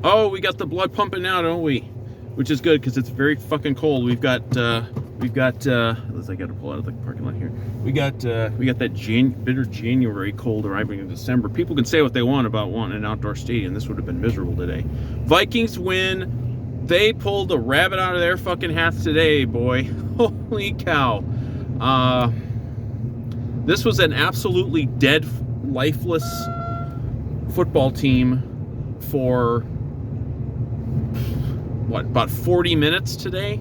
Oh, we got the blood pumping now, don't we? Which is good because it's very fucking cold. We've got I got to pull out of the parking lot here. We got that bitter January cold arriving in December. People can say what they want about wanting an outdoor stadium. This would have been miserable today. Vikings win. They pulled a rabbit out of their fucking hats today, boy. Holy cow. This was an absolutely dead, lifeless football team for about 40 minutes today.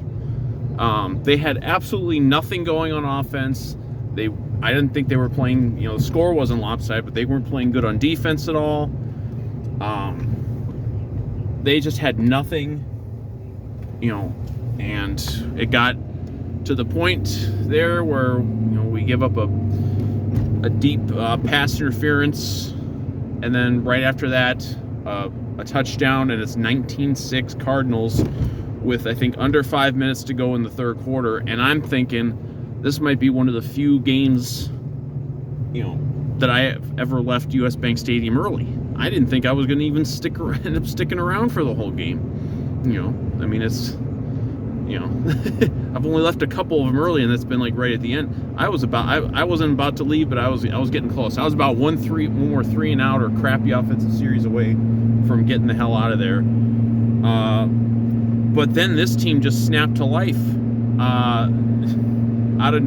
They had absolutely nothing going on offense. I didn't think they were playing, the score wasn't lopsided, but they weren't playing good on defense at all. They just had nothing, and it got to the point there where, we give up a deep pass interference, and then right after that, a touchdown, and it's 19-6 Cardinals with, I think, under 5 minutes to go in the third quarter. And I'm thinking this might be one of the few games, that I have ever left US Bank Stadium early. I didn't think I was going to even end up sticking around for the whole game. I mean, it's, I've only left a couple of them early, and that's been like right at the end. I wasn't about to leave, but I was getting close. I was about one more 3 and out or crappy offensive series away from getting the hell out of there. But then this team just snapped to life. Out of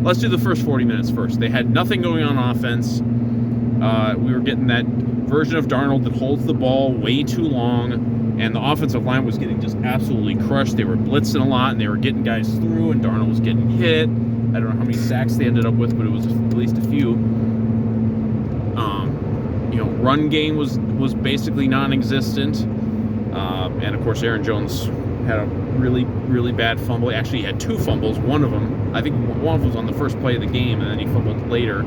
let's do the first 40 minutes first. They had nothing going on offense. We were getting that version of Darnold that holds the ball way too long, and the offensive line was getting just absolutely crushed. They were blitzing a lot, and they were getting guys through, and Darnold was getting hit. I don't know how many sacks they ended up with, but it was at least a few. Run game was basically non-existent. And of course, Aaron Jones had a really, really bad fumble. Actually, he had 2 fumbles. One of them, I think one of them was on the first play of the game, and then he fumbled later.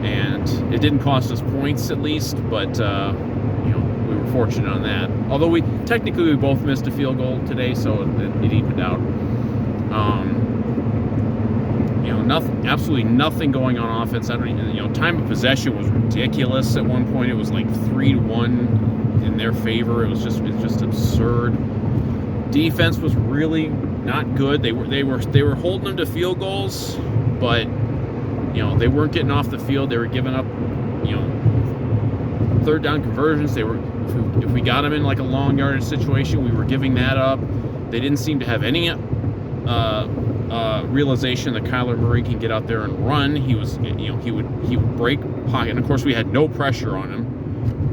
And it didn't cost us points, at least, but we were fortunate on that. Although we both missed a field goal today, so it evened out. Absolutely nothing going on offense. I don't even, time of possession was ridiculous. At one point, it was like 3-1 in their favor. It's just absurd. Defense was really not good. They were holding them to field goals, but they weren't getting off the field. They were giving up, third down conversions. If we got them in like a long yardage situation, we were giving that up. They didn't seem to have any realization that Kyler Murray can get out there and run. He would break pocket, and of course we had no pressure on him.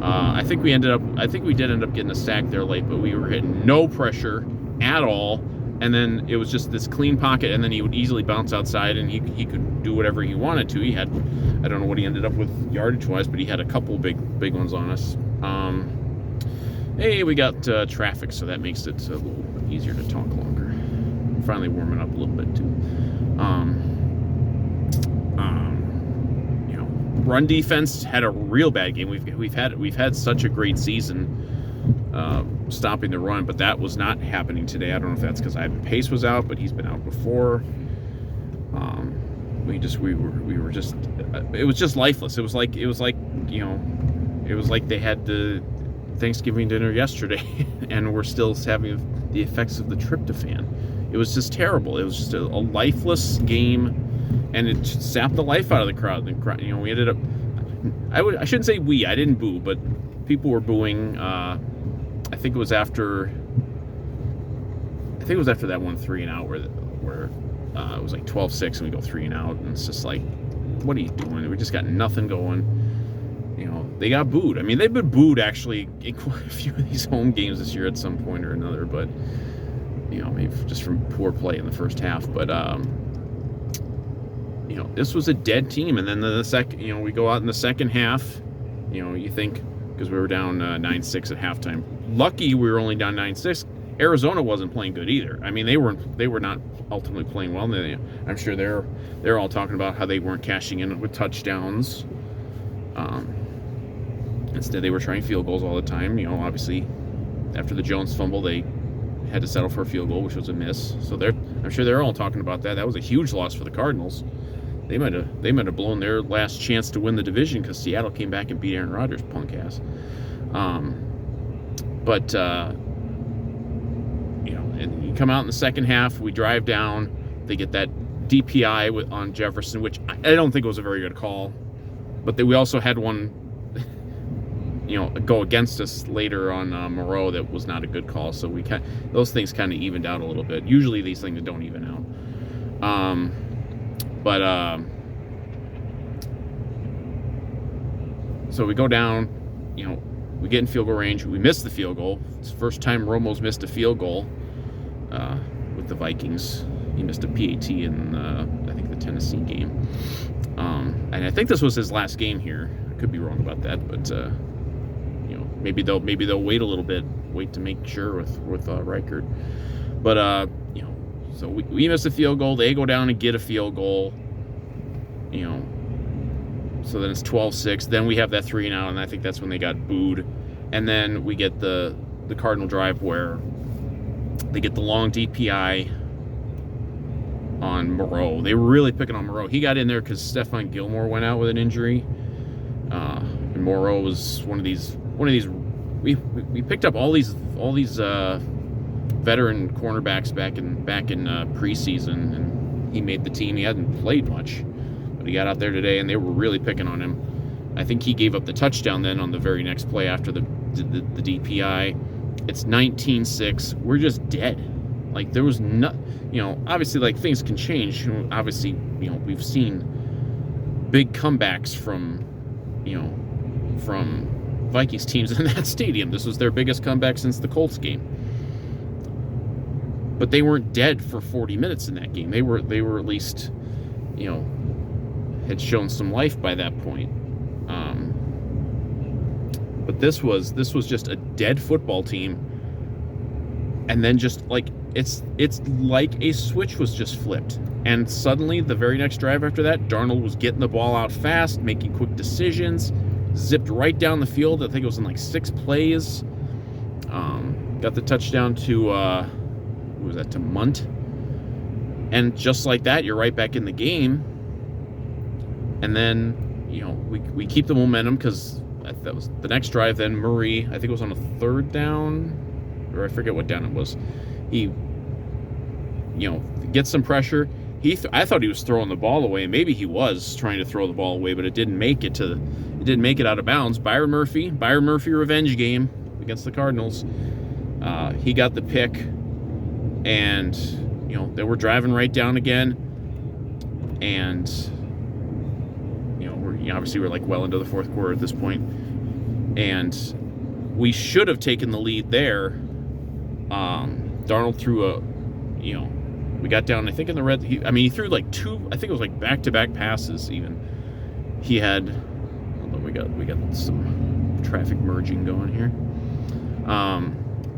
I think we did end up getting a sack there late, but we were hitting no pressure at all. And then it was just this clean pocket, and then he would easily bounce outside, and he could do whatever he wanted to. He had, I don't know what he ended up with yardage-wise, but he had a couple big ones on us. Hey, we got traffic, so that makes it a little easier to talk longer. Finally warming up a little bit too. Run defense had a real bad game. We've had such a great season stopping the run, but that was not happening today. I don't know if that's because Ivan Pace was out, but he's been out before. We were just it was just lifeless. It was like they had the Thanksgiving dinner yesterday and we're still having the effects of the tryptophan. It was just terrible. It was just a lifeless game, and it sapped the life out of the crowd. We ended up, I shouldn't say we, I didn't boo, but people were booing. I think it was after that 1 3 and out where it was like 12-6 and we go 3 and out, and it's just like, what are you doing? We just got nothing going. They got booed. I mean, they've been booed actually in quite a few of these home games this year at some point or another, but maybe just from poor play in the first half. But this was a dead team, and then we go out in the second half. You think, because we were down 9-6 at halftime. Lucky we were only down 9-6. Arizona wasn't playing good either. I mean, they were not ultimately playing well. I'm sure they're all talking about how they weren't cashing in with touchdowns. Instead, they were trying field goals all the time. Obviously, after the Jones fumble, they had to settle for a field goal, which was a miss. So I'm sure they're all talking about that. That was a huge loss for the Cardinals. they might have blown their last chance to win the division because Seattle came back and beat Aaron Rodgers' punk ass. But and you come out in the second half, we drive down, they get that DPI on Jefferson, which I don't think was a very good call, but we also had one go against us later on Moreau that was not a good call. So those things kind of evened out a little bit. Usually these things don't even out. So we go down, we get in field goal range. We miss the field goal. It's the first time Romo's missed a field goal with the Vikings. He missed a PAT in, I think, the Tennessee game. And I think this was his last game here. I could be wrong about that, but maybe they'll wait a little bit, wait to make sure with Reichard. But so we miss a field goal. They go down and get a field goal. So then it's 12-6. Then we have that 3-and-out, and I think that's when they got booed. And then we get the Cardinal drive where they get the long DPI on Moreau. They were really picking on Moreau. He got in there because Stephon Gilmore went out with an injury. And Moreau was one of these. We picked up all these veteran cornerbacks back in preseason, and he made the team. He hadn't played much, but he got out there today, and they were really picking on him. I think he gave up the touchdown then on the very next play after the DPI. It's 19-6. We're just dead. Like, there was no, obviously, like, things can change. Obviously, we've seen big comebacks from Vikings teams in that stadium. This was their biggest comeback since the Colts game. But they weren't dead for 40 minutes in that game. They were at least, had shown some life by that point. But this was just a dead football team. And then just like it's like a switch was just flipped. And suddenly the very next drive after that, Darnold was getting the ball out fast, making quick decisions, zipped right down the field. I think it was in like 6 plays. Got the touchdown to who was that, to Munt. And just like that, you're right back in the game. And then, we keep the momentum because that was the next drive. Then Murray, I think it was on a 3rd down, or I forget what down it was. He, gets some pressure. I thought he was throwing the ball away, and maybe he was trying to throw the ball away, but it didn't make it out of bounds. Byron Murphy revenge game against the Cardinals. He got the pick, and they were driving right down again, and we're like well into the 4th quarter at this point, and we should have taken the lead there. Darnold threw we got down, I think, in the red. He threw like 2, I think it was like back-to-back passes even. He had, hold on, we got some traffic merging going here.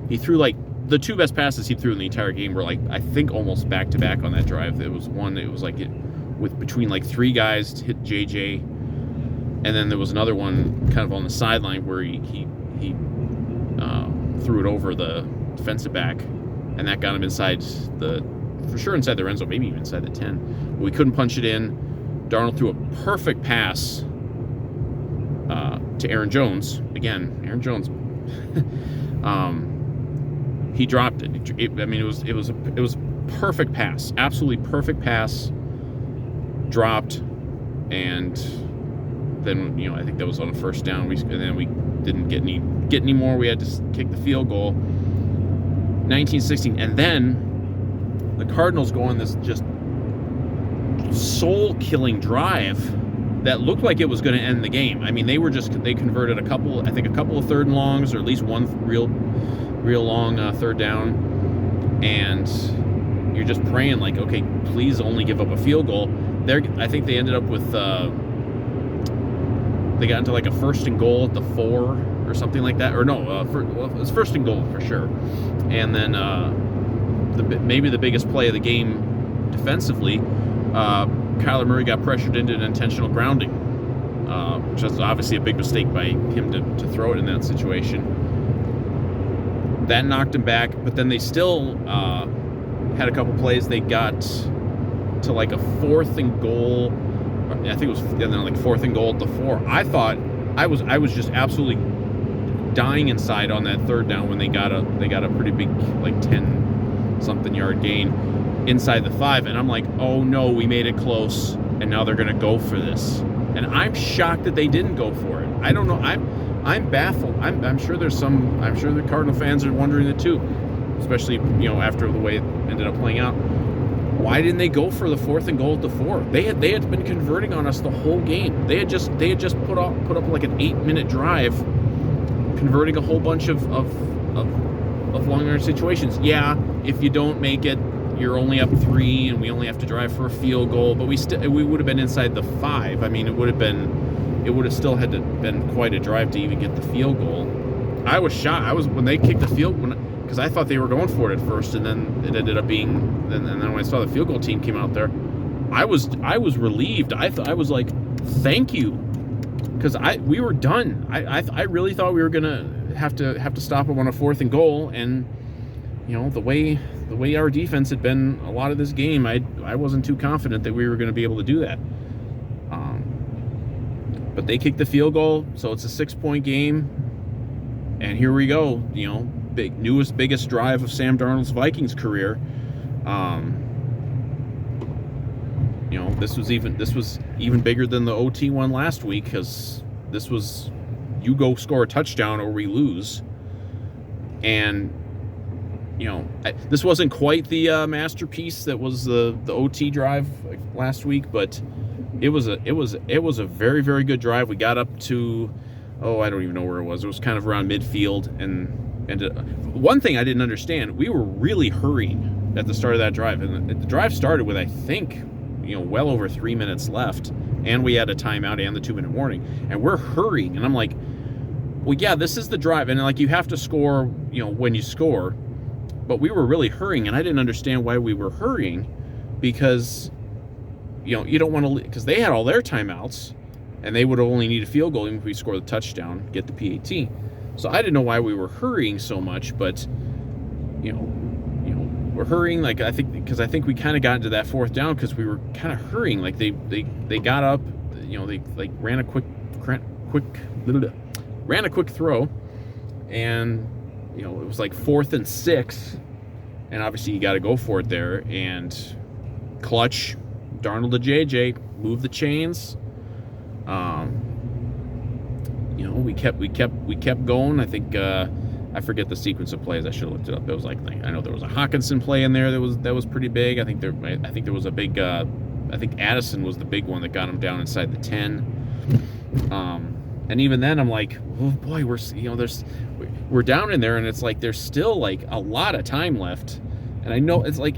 He threw like, the 2 best passes he threw in the entire game were like, I think, almost back-to-back on that drive. It was one, it was like with between like 3 guys to hit JJ, and then there was another one kind of on the sideline where he threw it over the defensive back, and that got him for sure inside the end zone, maybe even inside the 10. But we couldn't punch it in. Darnold threw a perfect pass to Aaron Jones. Again, Aaron Jones. He dropped it. It was a perfect pass, absolutely perfect pass. Dropped, and then I think that was on a 1st down. And then we didn't get any more. We had to kick the field goal. 19-16, and then the Cardinals go on this just soul-killing drive that looked like it was going to end the game. They converted a couple of 3rd and longs, or at least one real long 3rd down, and you're just praying like, okay, please only give up a field goal. I think they ended up with they got into like a 1st and goal at the 4 or something like that, or no, it was 1st and goal for sure. And then maybe the biggest play of the game defensively, Kyler Murray got pressured into an intentional grounding, which was obviously a big mistake by him to throw it in that situation. That knocked him back, but then they still had a couple plays. They got to like a 4th and goal I think it was then like 4th and goal at the 4. I thought I was just absolutely dying inside on that 3rd down when they got a pretty big like 10 something yard gain inside the 5, and I'm like, oh no, we made it close, and now they're gonna go for this, and I'm shocked that they didn't go for it. I don't know. I'm baffled. I'm sure the Cardinal fans are wondering it too, especially after the way it ended up playing out. Why didn't they go for the 4th and goal at the 4? They had been converting on us the whole game. They had just put up like an 8-minute drive, converting a whole bunch of long range situations. Yeah, if you don't make it, you're only up 3, and we only have to drive for a field goal. But we would have been inside the 5. I mean, it would have still had to been quite a drive to even get the field goal. I was shocked. When they kicked the field, because I thought they were going for it at first, and then it ended up being. And then when I saw the field goal team came out there, I was relieved. I was like, thank you, because we were done. I really thought we were gonna have to stop them on a 4th and goal, and the way our defense had been a lot of this game, I wasn't too confident that we were going to be able to do that. But they kicked the field goal, so it's a 6-point game, and here we go. Biggest drive of Sam Darnold's Vikings career. This was even bigger than the OT one last week, because this was you go score a touchdown or we lose, and this wasn't quite the masterpiece that was the OT drive last week, but it was a very, very good drive. We got up to I don't even know where it was. It was kind of around midfield, and one thing I didn't understand, we were really hurrying at the start of that drive, and the drive started with, I think, well over 3 minutes left, and we had a timeout and the 2-minute warning, and we're hurrying, and I'm like, well, yeah, this is the drive, and like you have to score, when you score, but we were really hurrying, and I didn't understand why we were hurrying, because you don't want to, because they had all their timeouts, and they would only need a field goal even if we score the touchdown, get the PAT. So I didn't know why we were hurrying so much, but we're hurrying, like I think we kind of got into that 4th down because we were kind of hurrying, like they got up, they like ran a quick throw, and it was like 4th and 6, and obviously you got to go for it there, and clutch Darnold to JJ, move the chains. We kept going. I think I forget the sequence of plays. I should have looked it up. It was like, I know there was a Hawkinson play in there that was pretty big. I think there was a big. I think Addison was the big one that got him down inside the 10. And even then, I'm like, oh boy, we're down in there, and it's like there's still like a lot of time left. And I know it's like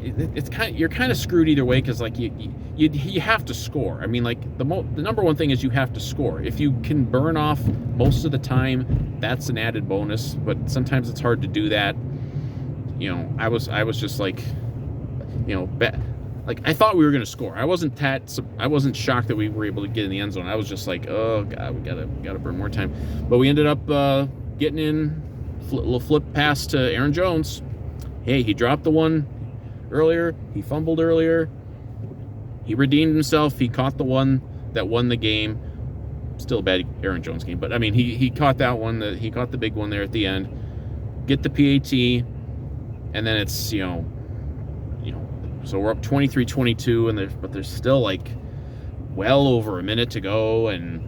you're kind of screwed either way, because like you have to score. I mean, like the number one thing is you have to score. If you can burn off most of the time, that's an added bonus. But sometimes it's hard to do that. I was just like, like I thought we were gonna score. I wasn't shocked that we were able to get in the end zone. I was just like, oh god, we gotta burn more time. But we ended up getting in a little flip pass to Aaron Jones. Hey, he dropped the one earlier. He fumbled earlier. He redeemed himself. He caught the one that won the game. Still a bad Aaron Jones game, but I mean, he caught that one. He caught the big one there at the end. Get the PAT, and then it's so we're up 23-22, but there's still like well over a minute to go, and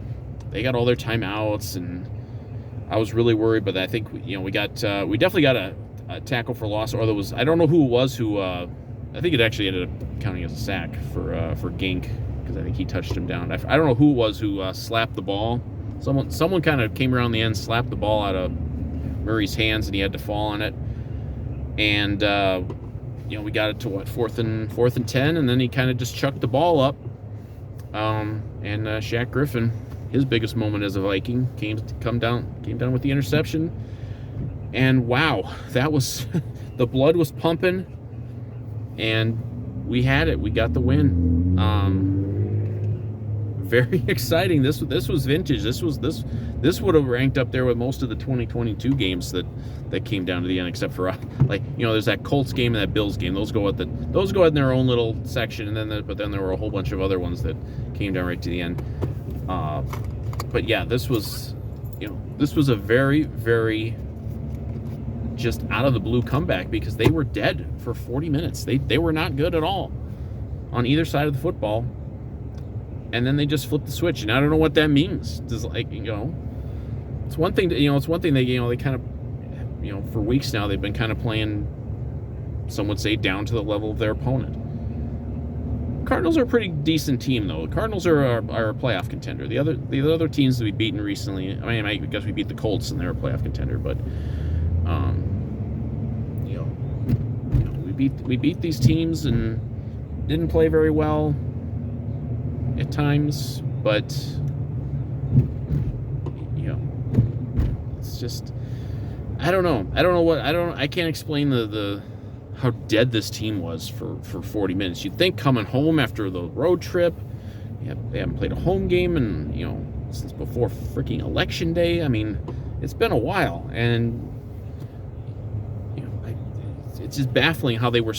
they got all their timeouts, and I was really worried, but I think we definitely got a tackle for loss, or there was, I don't know who it was who I think it actually ended up counting as a sack for Gink, because I think he touched him down. I don't know who it was who slapped the ball. Someone kind of came around the end, slapped the ball out of Murray's hands, and he had to fall on it. And we got it to what, fourth and 10, and then he kind of just chucked the ball up. And Shaq Griffin, his biggest moment as a Viking, came down with the interception. And wow, that was the blood was pumping, and we had it. We got the win. very exciting. This was vintage. This would have ranked up there with most of the 2022 games that came down to the end, except for there's that Colts game and that Bills game. Those go in their own little section, and then there were a whole bunch of other ones that came down right to the end. But yeah, this was a very, very just out of the blue comeback, because they were dead for 40 minutes. They were not good at all on either side of the football. And then they just flipped the switch, and I don't know what that means. It's one thing they kind of, for weeks now they've been kind of playing, some would say, down to the level of their opponent. Cardinals are a pretty decent team, though. The Cardinals are a playoff contender. The other teams that we've beaten recently, I guess we beat the Colts and they're a playoff contender, but we beat these teams and didn't play very well at times, but it's just, I don't know I can't explain the how dead this team was for 40 minutes. You'd think coming home after the road trip, they haven't played a home game since before freaking election day. I mean, it's been a while, and it's just baffling how they were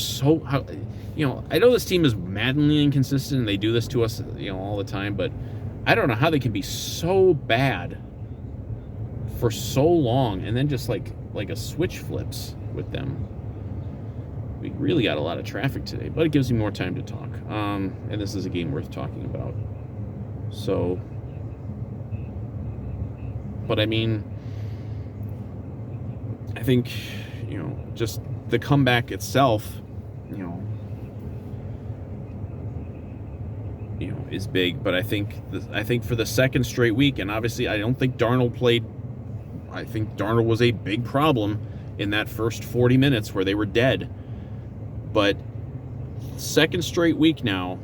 I know this team is maddeningly inconsistent and they do this to us, all the time, but I don't know how they can be so bad for so long and then just like a switch flips with them. We really got a lot of traffic today, but it gives me more time to talk. And this is a game worth talking about. So, but I mean, I think, just the comeback itself, is big, but I think for the second straight week, and obviously I don't think Darnold played. I think Darnold was a big problem in that first 40 minutes where they were dead. But second straight week now,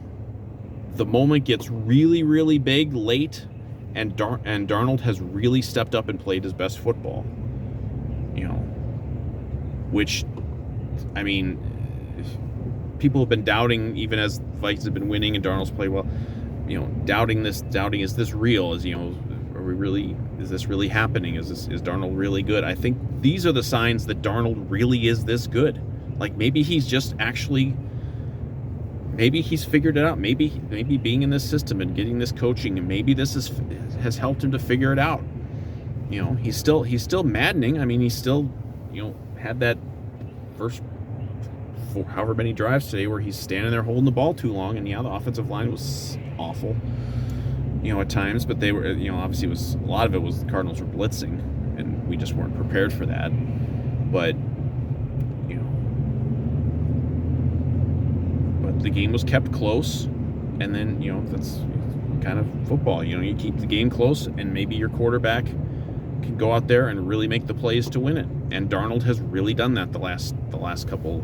the moment gets really, really big late, and Darnold has really stepped up and played his best football. Which, I mean, people have been doubting, even as Vikings have been winning and Darnold's played well, doubting, is this real? Is this really happening? Is Darnold really good? I think these are the signs that Darnold really is this good. Like, maybe he's just maybe he's figured it out. Maybe being in this system and getting this coaching, and maybe this has helped him to figure it out. He's still maddening. I mean, he's still, had that first however many drives today where he's standing there holding the ball too long, and the offensive line was awful, at times, but they were, obviously a lot of it was the Cardinals were blitzing, and we just weren't prepared for that. But the game was kept close, and then that's kind of football. You keep the game close, and maybe your quarterback can go out there and really make the plays to win it. And Darnold has really done that the last couple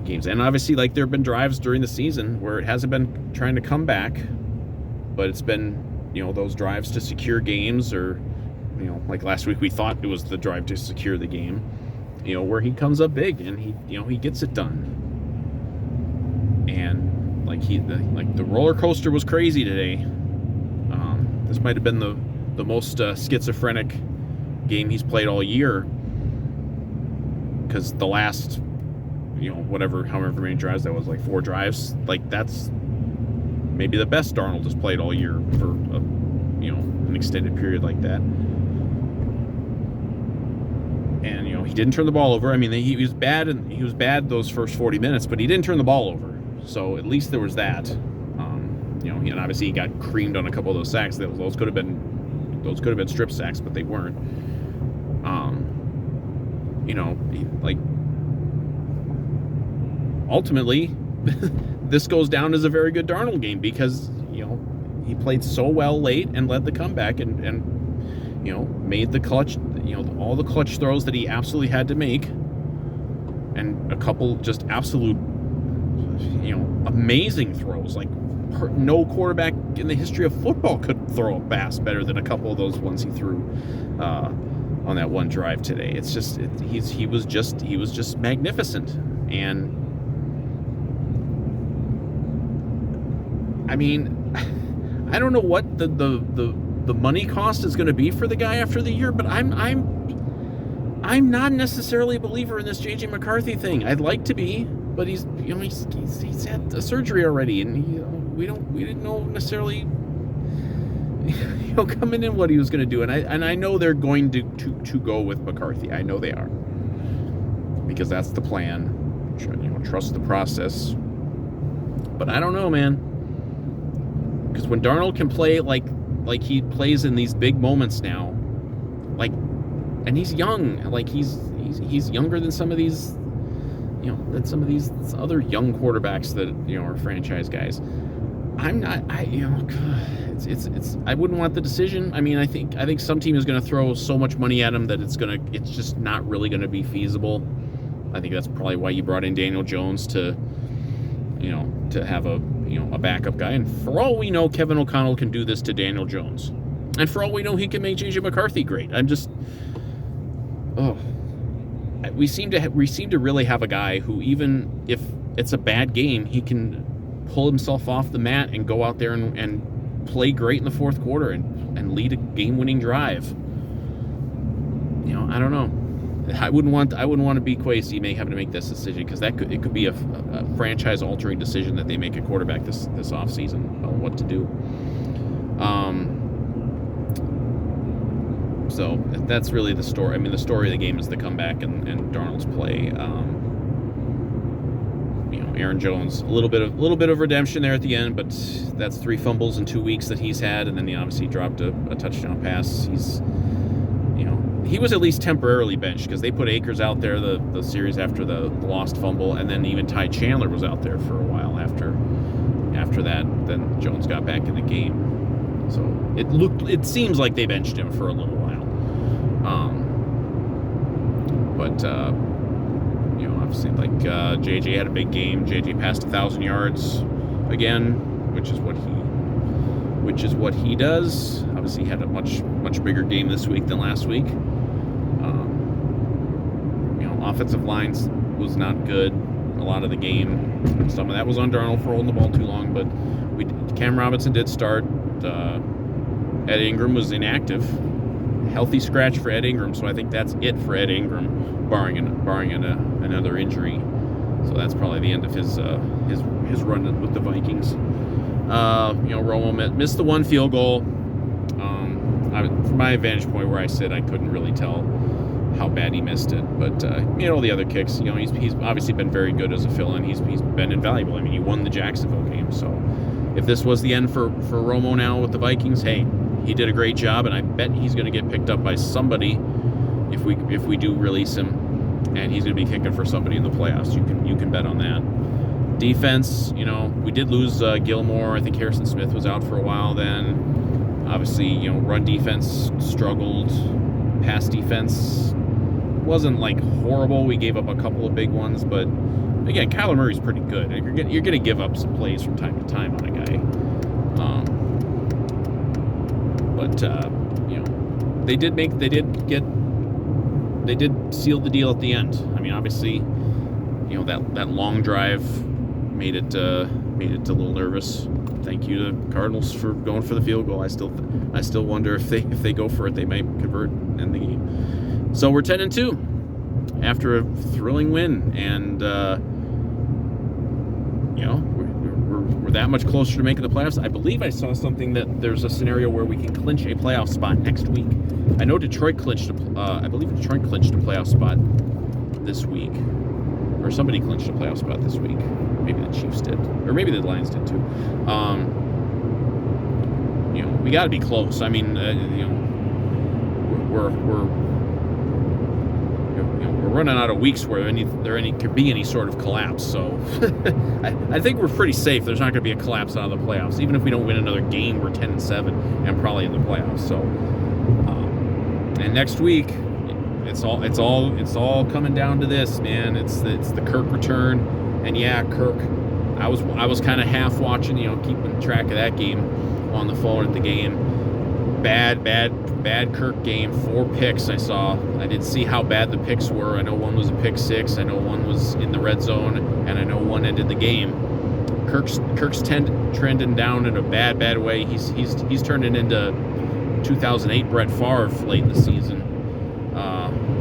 games. And obviously, there have been drives during the season where it hasn't been trying to come back, but it's been those drives to secure games, or like last week we thought it was the drive to secure the game, where he comes up big and he gets it done. And the roller coaster was crazy today. This might have been the most schizophrenic game he's played all year, because the last however many drives that was, 4 drives, that's maybe the best Darnold has played all year for an extended period like that. And he didn't turn the ball over. I mean, he was bad, and he was bad those first 40 minutes, but he didn't turn the ball over. So at least there was that. And obviously he got creamed on a couple of those sacks. Those could have been strip sacks, but they weren't. Ultimately, this goes down as a very good Darnold game, because he played so well late and led the comeback and made the clutch, all the clutch throws that he absolutely had to make, and a couple just absolute amazing throws. No quarterback in the history of football could throw a pass better than a couple of those ones he threw on that one drive today. It's just he was just magnificent. And I mean, I don't know what the money cost is going to be for the guy after the year, but I'm not necessarily a believer in this JJ McCarthy thing. I'd like to be, but he's had a surgery already, and we didn't know necessarily coming in what he was going to do, and I know they're going to go with McCarthy. I know they are, because that's the plan. Trust the process. But I don't know, man, because when Darnold can play like he plays in these big moments now, and he's young, he's younger than some of these, than some of these other young quarterbacks that are franchise guys. I wouldn't want the decision. I mean, I think some team is going to throw so much money at him that it's just not really going to be feasible. I think that's probably why you brought in Daniel Jones to have a backup guy. And for all we know, Kevin O'Connell can do this to Daniel Jones. And for all we know, he can make JJ McCarthy great. We seem to really have a guy who, even if it's a bad game, he can pull himself off the mat and go out there and play great in the fourth quarter and lead a game-winning drive. I don't know. I wouldn't want to be Kwesi having to make this decision, because it could be a franchise-altering decision that they make a quarterback this offseason about what to do. So that's really the story. I mean, the story of the game is the comeback and Darnold's play. Aaron Jones, a little bit of redemption there at the end, but that's 3 fumbles in 2 weeks that he's had, and then he obviously dropped a touchdown pass. He was at least temporarily benched, because they put Akers out there the series after the lost fumble, and then even Ty Chandler was out there for a while after that. Then Jones got back in the game, so it seems like they benched him for a little while. Obviously, JJ had a big game. JJ passed 1,000 yards again, which is what he does. Obviously, he had a much bigger game this week than last week. Offensive lines was not good a lot of the game. Some of that was on Darnold for holding the ball too long, but Cam Robinson did start. Ed Ingram was inactive. Healthy scratch for Ed Ingram, so I think that's it for Ed Ingram, barring another injury. So that's probably the end of his run with the Vikings. Romo missed the one field goal. From my vantage point where I sit, I couldn't really tell how bad he missed it. But the other kicks, he's obviously been very good as a fill-in. He's been invaluable. I mean, he won the Jacksonville game. So if this was the end for Romo now with the Vikings, hey, he did a great job, and I bet he's going to get picked up by somebody if we do release him, and he's going to be kicking for somebody in the playoffs. You can bet on that. Defense, we did lose Gilmore. I think Harrison Smith was out for a while then. Obviously, run defense struggled. Pass defense wasn't horrible. We gave up a couple of big ones, but again, Kyler Murray's pretty good. You're going to give up some plays from time to time on a guy. They did seal the deal at the end. I mean, obviously, that long drive made it a little nervous. Thank you to Cardinals for going for the field goal. I still wonder if they go for it, they might convert in the game. So we're 10-2 after a thrilling win, and we're that much closer to making the playoffs. I believe I saw something that there's a scenario where we can clinch a playoff spot next week. I know Detroit clinched. I believe Detroit clinched a playoff spot this week, or somebody clinched a playoff spot this week. Maybe the Chiefs did, or maybe the Lions did too. We got to be close. I mean, we're running out of weeks where there could be any sort of collapse. So I think we're pretty safe. There's not going to be a collapse out of the playoffs. Even if we don't win another game, we're 10-7 and probably in the playoffs. So and next week, it's all coming down to this, man. It's the Kirk return, and yeah, Kirk. I was kind of half watching, keeping track of that game on the phone at the game. Bad Kirk game. 4 picks I saw. I didn't see how bad the picks were. I know one was a pick 6. I know one was in the red zone, and I know one ended the game. Kirk's trending down in a bad way. He's turning into 2008 Brett Favre late in the season.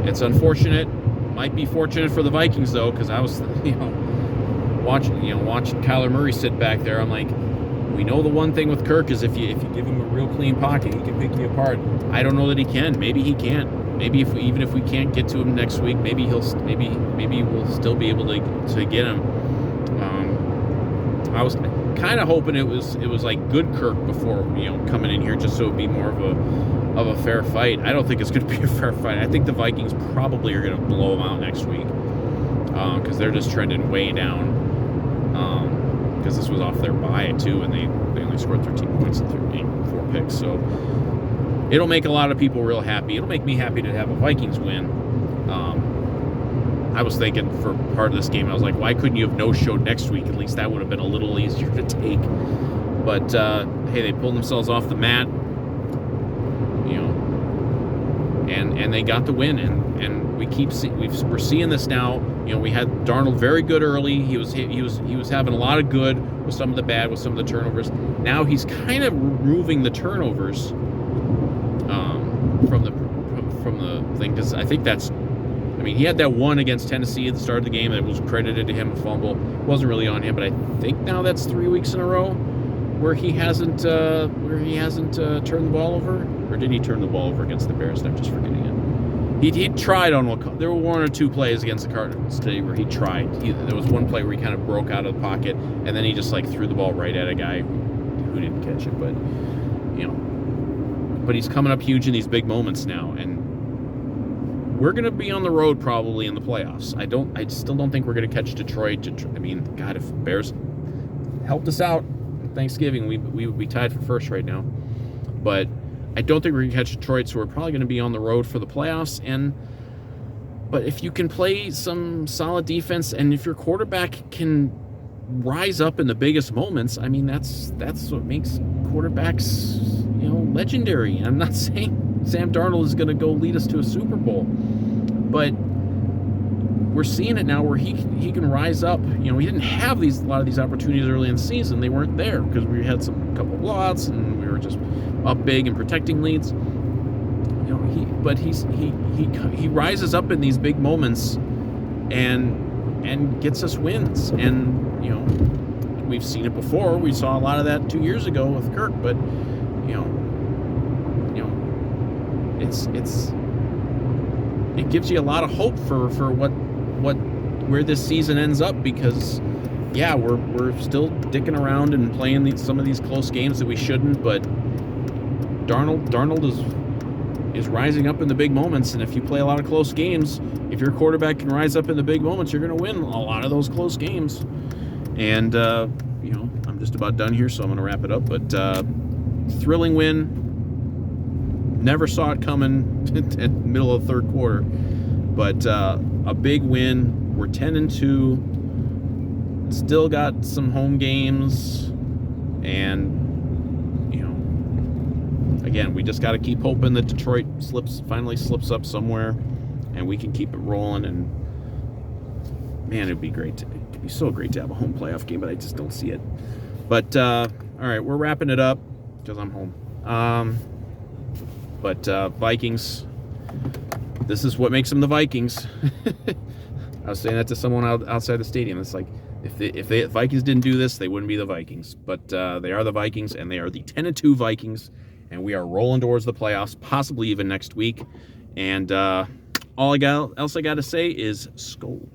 It's unfortunate. Might be fortunate for the Vikings though, because I was watching Kyler Murray sit back there. I'm like, we know the one thing with Kirk is if you give him a real clean pocket, he can pick you apart. I don't know that he can. Maybe he can't. Maybe even if we can't get to him next week, maybe we'll still be able to get him. I was kind of hoping it was like good Kirk before coming in here, just so it'd be more of a fair fight. I don't think it's going to be a fair fight. I think the Vikings probably are going to blow him out next week because they're just trending way down. Because this was off their bye too, and they only scored 13 points in 4 picks. So it'll make a lot of people real happy. It'll make me happy to have a Vikings win. I was thinking for part of this game, I was like, why couldn't you have no-showed next week? At least that would have been a little easier to take. But hey, they pulled themselves off the mat, and they got the win. And we're seeing this now. We had Darnold very good early. He was having a lot of good with some of the bad, with some of the turnovers. Now he's kind of removing the turnovers from the thing, because I think that's. I mean, he had that one against Tennessee at the start of the game that was credited to him, a fumble. It wasn't really on him, but I think now that's 3 weeks in a row where he hasn't turned the ball over. Or did he turn the ball over against the Bears? I'm just forgetting it. He tried on one. There were 1 or 2 plays against the Cardinals today where he tried. There was one play where he kind of broke out of the pocket, and then he just threw the ball right at a guy who didn't catch it. But he's coming up huge in these big moments now, and we're going to be on the road probably in the playoffs. I still don't think we're going to catch Detroit. I mean, God, if Bears helped us out Thanksgiving, we would be tied for first right now. But I don't think we're going to catch Detroit, so we're probably going to be on the road for the playoffs. But if you can play some solid defense, and if your quarterback can rise up in the biggest moments, I mean, that's what makes quarterbacks, legendary. I'm not saying Sam Darnold is going to go lead us to a Super Bowl, but we're seeing it now where he can rise up. We didn't have a lot of these opportunities early in the season. They weren't there because we had a couple blowouts and we were just up big and protecting leads. He rises up in these big moments and gets us wins. And we've seen it before. We saw a lot of that 2 years ago with Kirk, but it gives you a lot of hope for where this season ends up, because we're still dicking around and playing some of these close games that we shouldn't, but Darnold is rising up in the big moments, and if you play a lot of close games, if your quarterback can rise up in the big moments, you're going to win a lot of those close games. And I'm just about done here, so I'm going to wrap it up. But thrilling win. Never saw it coming in the middle of the third quarter, but a big win. We're 10-2. Still got some home games, and again, we just got to keep hoping that Detroit finally slips up somewhere, and we can keep it rolling. And man, it'd be so great to have a home playoff game, but I just don't see it. But all right, we're wrapping it up because I'm home. But Vikings, this is what makes them the Vikings. I was saying that to someone outside the stadium. It's like, if the Vikings didn't do this, they wouldn't be the Vikings. But they are the Vikings, and they are the 10-2 Vikings, and we are rolling towards the playoffs, possibly even next week. And all else I got to say is Skol.